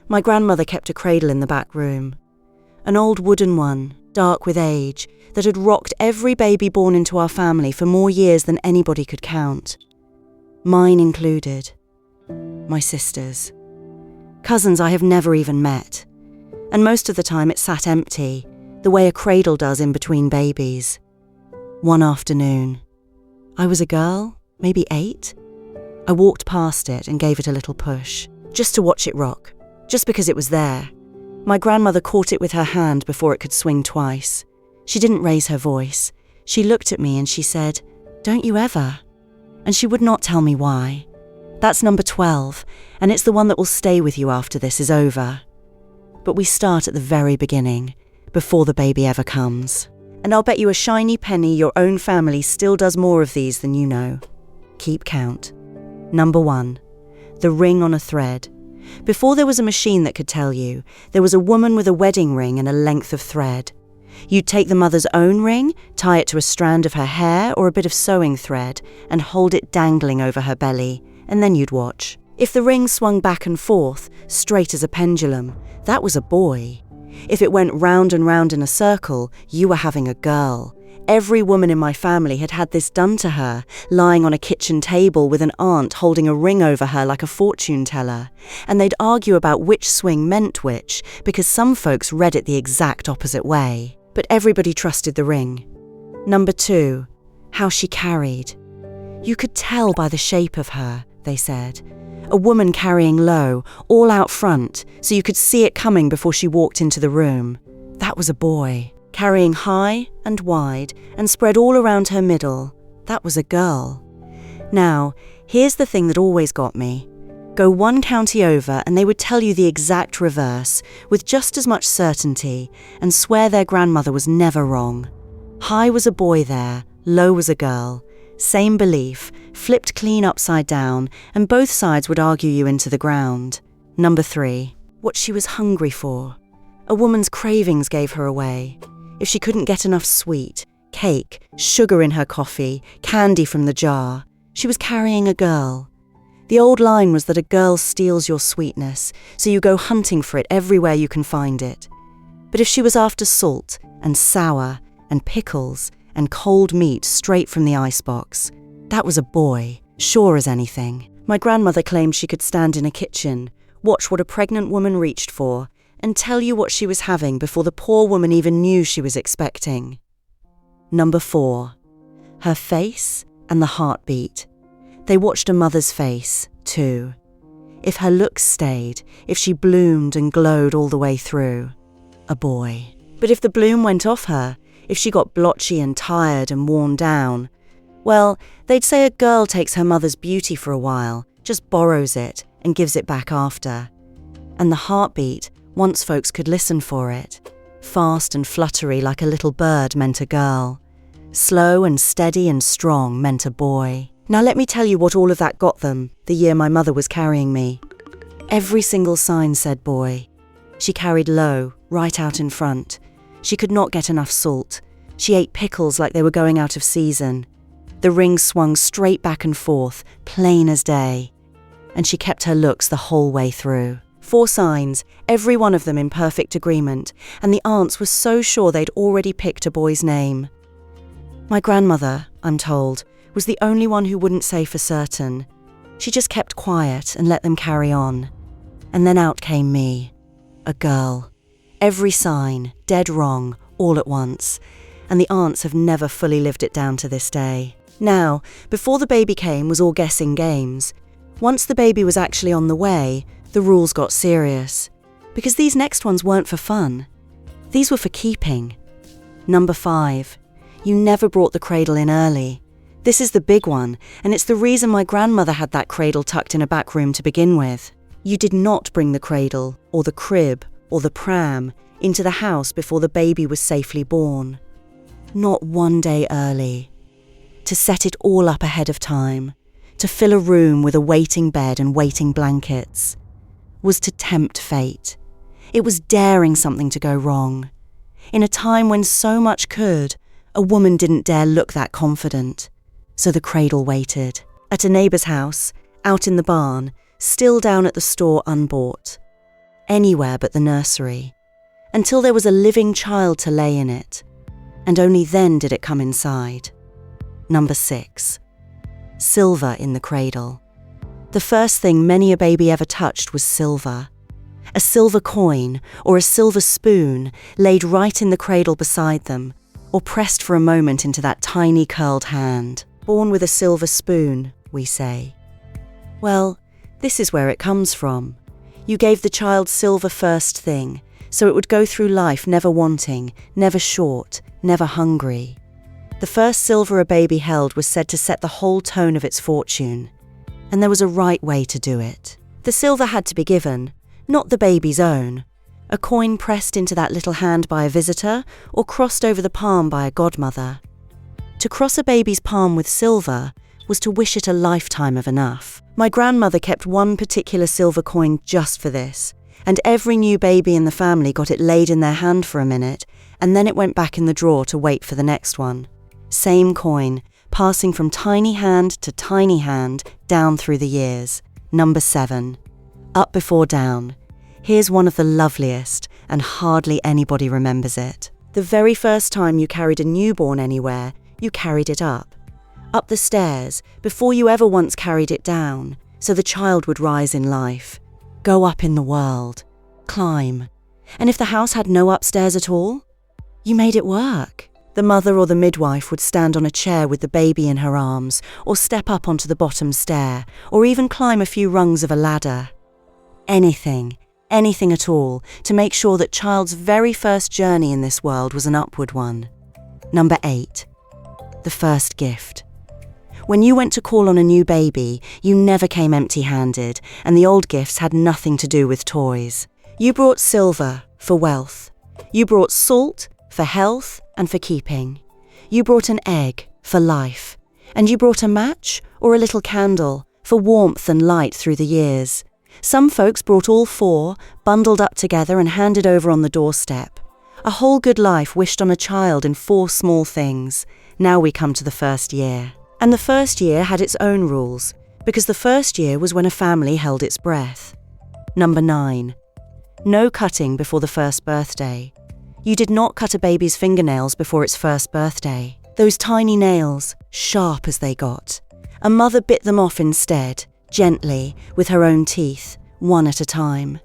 My grandmother kept a cradle in the back room. An old wooden one, dark with age, that had rocked every baby born into our family for more years than anybody could count. Mine included. My sisters. Cousins I have never even met. And most of the time it sat empty, the way a cradle does in between babies. One afternoon. I was a girl, maybe 8. I walked past it and gave it a little push, just to watch it rock, just because it was there. My grandmother caught it with her hand before it could swing twice. She didn't raise her voice. She looked at me and she said, "Don't you ever?" And she would not tell me why. That's number 12, and it's the one that will stay with you after this is over. But we start at the very beginning, before the baby ever comes. And I'll bet you a shiny penny your own family still does more of these than you know. Keep count. Number 1, the ring on a thread. Before there was a machine that could tell you, there was a woman with a wedding ring and a length of thread. You'd take the mother's own ring, tie it to a strand of her hair or a bit of sewing thread, and hold it dangling over her belly, and then you'd watch. If the ring swung back and forth, straight as a pendulum, that was a boy. If it went round and round in a circle, you were having a girl. Every woman in my family had had this done to her, lying on a kitchen table with an aunt holding a ring over her like a fortune teller. And they'd argue about which swing meant which, because some folks read it the exact opposite way. But everybody trusted the ring. Number 2, how she carried. You could tell by the shape of her, they said. A woman carrying low, all out front, so you could see it coming before she walked into the room. That was a boy. Carrying high and wide and spread all around her middle. That was a girl. Now, here's the thing that always got me. Go one county over and they would tell you the exact reverse, with just as much certainty, and swear their grandmother was never wrong. High was a boy there, low was a girl. Same belief, flipped clean upside down, and both sides would argue you into the ground. Number 3, what she was hungry for. A woman's cravings gave her away. If she couldn't get enough sweet, cake, sugar in her coffee, candy from the jar, she was carrying a girl. The old line was that a girl steals your sweetness, so you go hunting for it everywhere you can find it. But if she was after salt and sour and pickles and cold meat straight from the icebox, that was a boy, sure as anything. My grandmother claimed she could stand in a kitchen, watch what a pregnant woman reached for, and tell you what she was having before the poor woman even knew she was expecting. Number 4, her face and the heartbeat. They watched a mother's face, too. If her looks stayed, if she bloomed and glowed all the way through, a boy. But if the bloom went off her, if she got blotchy and tired and worn down, well, they'd say a girl takes her mother's beauty for a while, just borrows it and gives it back after. And the heartbeat, once folks could listen for it, fast and fluttery like a little bird meant a girl. Slow and steady and strong meant a boy. Now let me tell you what all of that got them the year my mother was carrying me. Every single sign said boy. She carried low, right out in front. She could not get enough salt. She ate pickles like they were going out of season. The ring swung straight back and forth, plain as day. And she kept her looks the whole way through. 4 signs, every one of them in perfect agreement, and the aunts were so sure they'd already picked a boy's name. My grandmother, I'm told, was the only one who wouldn't say for certain. She just kept quiet and let them carry on. And then out came me, a girl. Every sign, dead wrong, all at once, and the aunts have never fully lived it down to this day. Now, before the baby came was all guessing games. Once the baby was actually on the way, the rules got serious, because these next ones weren't for fun. These were for keeping. Number 5, you never brought the cradle in early. This is the big one, and it's the reason my grandmother had that cradle tucked in a back room to begin with. You did not bring the cradle, or the crib, or the pram, into the house before the baby was safely born. Not one day early. To set it all up ahead of time, to fill a room with a waiting bed and waiting blankets, was to tempt fate. It was daring something to go wrong. In a time when so much could, a woman didn't dare look that confident. So the cradle waited. At a neighbour's house, out in the barn, still down at the store unbought. anywhere but the nursery, until there was a living child to lay in it, and only then did it come inside. Number 6. Silver in the cradle. The first thing many a baby ever touched was silver. A silver coin or a silver spoon laid right in the cradle beside them, or pressed for a moment into that tiny curled hand. Born with a silver spoon, we say. Well, this is where it comes from. You gave the child silver first thing, so it would go through life never wanting, never short, never hungry. The first silver a baby held was said to set the whole tone of its fortune, and there was a right way to do it. The silver had to be given, not the baby's own. A coin pressed into that little hand by a visitor or crossed over the palm by a godmother. To cross a baby's palm with silver was to wish it a lifetime of enough. My grandmother kept one particular silver coin just for this, and every new baby in the family got it laid in their hand for a minute, and then it went back in the drawer to wait for the next one. Same coin, passing from tiny hand to tiny hand down through the years. Number 7. Up before down. Here's one of the loveliest, and hardly anybody remembers it. The very first time you carried a newborn anywhere, you carried it up the stairs, before you ever once carried it down, so the child would rise in life, go up in the world, climb. And if the house had no upstairs at all, you made it work. The mother or the midwife would stand on a chair with the baby in her arms, or step up onto the bottom stair, or even climb a few rungs of a ladder. Anything at all, to make sure that child's very first journey in this world was an upward one. Number 8. The first gift. When you went to call on a new baby, you never came empty-handed, and the old gifts had nothing to do with toys. You brought silver for wealth. You brought salt for health and for keeping. You brought an egg for life. And you brought a match or a little candle for warmth and light through the years. Some folks brought all 4, bundled up together and handed over on the doorstep. A whole good life wished on a child in 4 small things. Now we come to the first year. And the first year had its own rules, because the first year was when a family held its breath. Number 9. No cutting before the first birthday. You did not cut a baby's fingernails before its first birthday. Those tiny nails, sharp as they got. A mother bit them off instead, gently, with her own teeth, one at a time.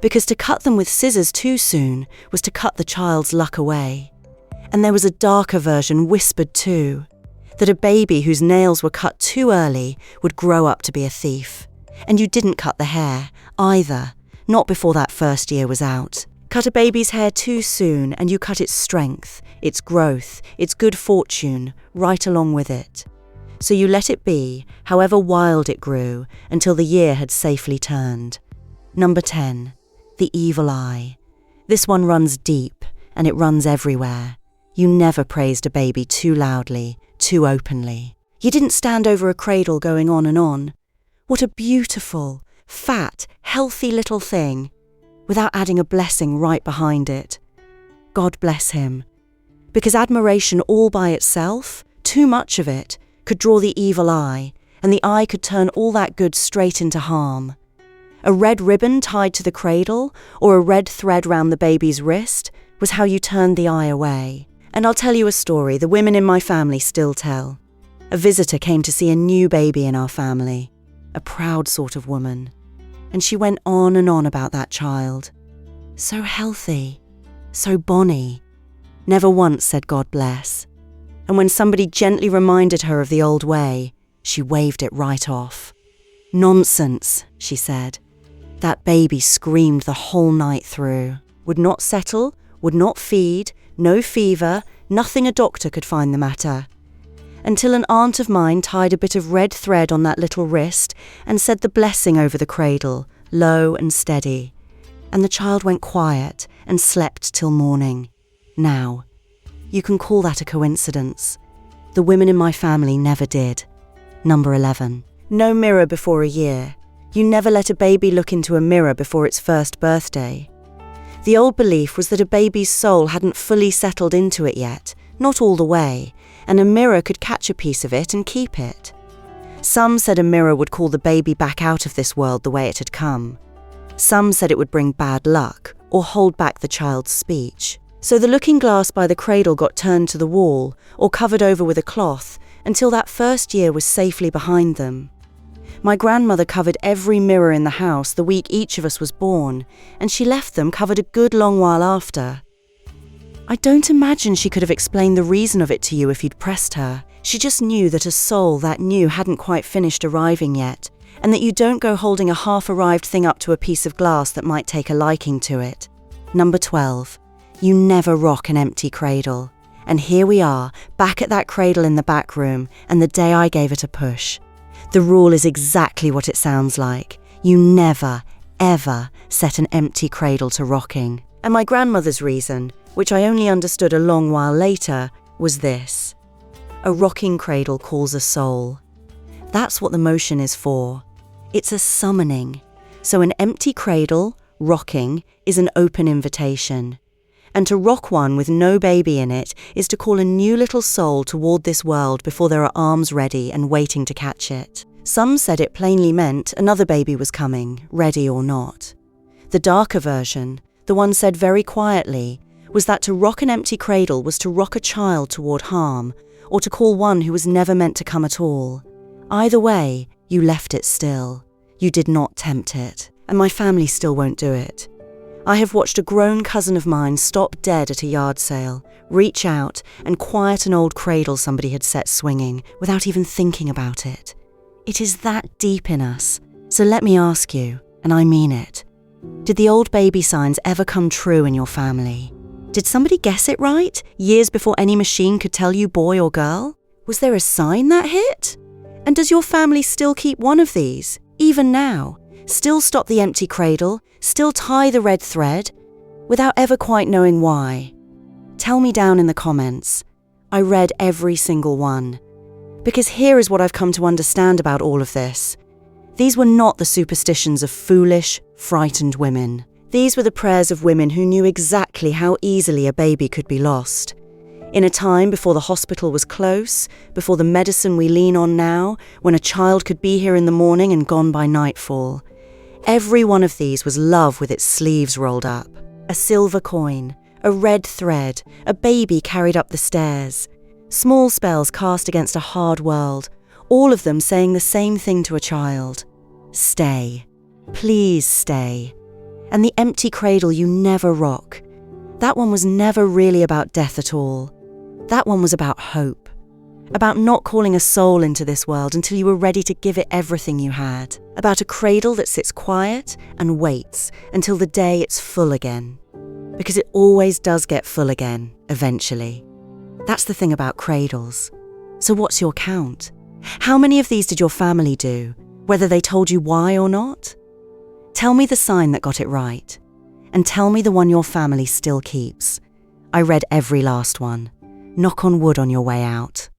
Because to cut them with scissors too soon was to cut the child's luck away. And there was a darker version whispered too, that a baby whose nails were cut too early would grow up to be a thief. And you didn't cut the hair, either, not before that first year was out. Cut a baby's hair too soon and you cut its strength, its growth, its good fortune, right along with it. So you let it be, however wild it grew, until the year had safely turned. Number 10. The evil eye. This one runs deep, and it runs everywhere. You never praised a baby too loudly, too openly. You didn't stand over a cradle going on and on. What a beautiful, fat, healthy little thing, without adding a blessing right behind it. God bless him. Because admiration all by itself, too much of it, could draw the evil eye, and the eye could turn all that good straight into harm. A red ribbon tied to the cradle, or a red thread round the baby's wrist, was how you turned the eye away. And I'll tell you a story the women in my family still tell. A visitor came to see a new baby in our family, a proud sort of woman. And she went on and on about that child. So healthy, so bonny. Never once said God bless. And when somebody gently reminded her of the old way, she waved it right off. Nonsense, she said. That baby screamed the whole night through. Would not settle, would not feed, no fever, nothing a doctor could find the matter. Until an aunt of mine tied a bit of red thread on that little wrist and said the blessing over the cradle, low and steady. And the child went quiet and slept till morning. Now, you can call that a coincidence. The women in my family never did. Number 11. No mirror before a year. You never let a baby look into a mirror before its first birthday. The old belief was that a baby's soul hadn't fully settled into it yet, not all the way, and a mirror could catch a piece of it and keep it. Some said a mirror would call the baby back out of this world the way it had come. Some said it would bring bad luck or hold back the child's speech. So the looking glass by the cradle got turned to the wall or covered over with a cloth until that first year was safely behind them. My grandmother covered every mirror in the house the week each of us was born, and she left them covered a good long while after. I don't imagine she could have explained the reason of it to you if you'd pressed her. She just knew that a soul that new hadn't quite finished arriving yet, and that you don't go holding a half-arrived thing up to a piece of glass that might take a liking to it. Number 12. You never rock an empty cradle. And here we are, back at that cradle in the back room, and the day I gave it a push. The rule is exactly what it sounds like. You never, ever set an empty cradle to rocking. And my grandmother's reason, which I only understood a long while later, was this. A rocking cradle calls a soul. That's what the motion is for. It's a summoning. So an empty cradle, rocking, is an open invitation. And to rock one with no baby in it is to call a new little soul toward this world before there are arms ready and waiting to catch it. Some said it plainly meant another baby was coming, ready or not. The darker version, the one said very quietly, was that to rock an empty cradle was to rock a child toward harm, or to call one who was never meant to come at all. Either way, you left it still. You did not tempt it, and my family still won't do it. I have watched a grown cousin of mine stop dead at a yard sale, reach out and quiet an old cradle somebody had set swinging without even thinking about it. It is that deep in us. So let me ask you, and I mean it, did the old baby signs ever come true in your family? Did somebody guess it right, years before any machine could tell you boy or girl? Was there a sign that hit? And does your family still keep one of these, even now? Still stop the empty cradle, still tie the red thread, without ever quite knowing why? Tell me down in the comments. I read every single one. Because here is what I've come to understand about all of this. These were not the superstitions of foolish, frightened women. These were the prayers of women who knew exactly how easily a baby could be lost. In a time before the hospital was close, before the medicine we lean on now, when a child could be here in the morning and gone by nightfall. Every one of these was love with its sleeves rolled up. A silver coin, a red thread, a baby carried up the stairs. Small spells cast against a hard world, all of them saying the same thing to a child. Stay. Please stay. And the empty cradle you never rock. That one was never really about death at all. That one was about hope. About not calling a soul into this world until you were ready to give it everything you had. About a cradle that sits quiet and waits until the day it's full again. Because it always does get full again, eventually. That's the thing about cradles. So what's your count? How many of these did your family do, whether they told you why or not? Tell me the sign that got it right. And tell me the one your family still keeps. I read every last one. Knock on wood on your way out.